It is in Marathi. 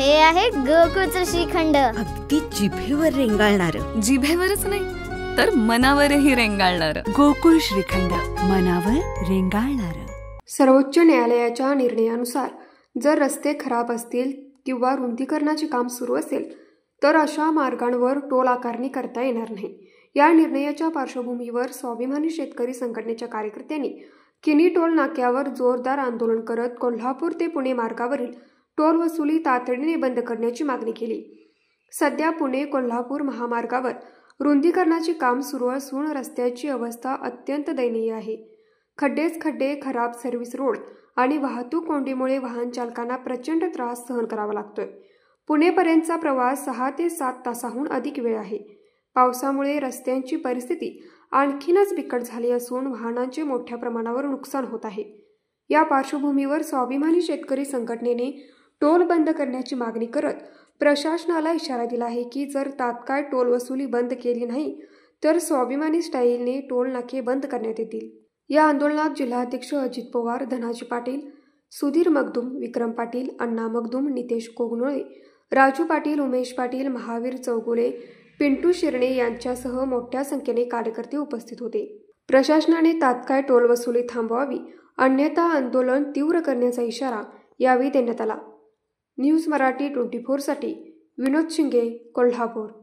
हे आहे गोकुळचं श्रीखंड. अगदी जिभेवर रेंगाळणार. जिभेवरच नाही तर मनावरही रेंगाळणार. गोकुळ श्रीखंड, मनावर रेंगाळणार. सर्वोच्च न्यायालयाच्या निर्णयानुसार जर रस्ते खराब असतील किंवा रुंदीकरणाचे काम सुरू असेल तर अशा मार्गांवर टोल आकारणी करता येणार नाही. या निर्णयाच्या पार्श्वभूमीवर स्वाभिमानी शेतकरी संघटनेच्या कार्यकर्त्यांनी किनी टोल नाक्यावर जोरदार आंदोलन करत कोल्हापूर ते पुणे मार्गावरील टोल वसुली तातडीने बंद करण्याची मागणी केली. सध्या पुणे कोल्हापूर महामार्गावर रुंदीकरणाचे काम सुरू असून रस्त्याची अवस्था अत्यंत दयनीय आहे. खड्डेच खड्डे, खराब सर्व्हिस रोड आणि वाहतूक कोंडीमुळे वाहन चालकांना प्रचंड त्रास सहन करावा लागतोय. पुणेपर्यंतचा प्रवास 6 ते 7 तासाहून अधिक वेळ आहे. पावसामुळे रस्त्यांची परिस्थिती आणखीनच बिकट झाली असून वाहनांचे मोठ्या प्रमाणावर नुकसान होत आहे. या पार्श्वभूमीवर स्वाभिमानी शेतकरी संघटनेने टोल बंद करण्याची मागणी करत प्रशासनाला इशारा दिला आहे की जर तात्काळ टोल वसुली बंद केली नाही तर स्वाभिमानी स्टाईलने टोल नाके बंद करण्यात येतील. या आंदोलनात जिल्हाध्यक्ष अजित पवार, धनाजी पाटील, सुधीर मगदूम, विक्रम पाटील, अण्णा मगदूम, नितेश कोगनोळे, राजू पाटील, उमेश पाटील, महावीर चौगुले, पिंटू शिरणे यांच्यासह मोठ्या संख्येने कार्यकर्ते उपस्थित होते. प्रशासनाने तात्काळ टोल वसुली थांबवावी, अन्यथा आंदोलन तीव्र करण्याचा इशारा यावेळी देण्यात आला. न्यूज मराठी 24 साठी विनोद शिंगे, कोल्हापूर.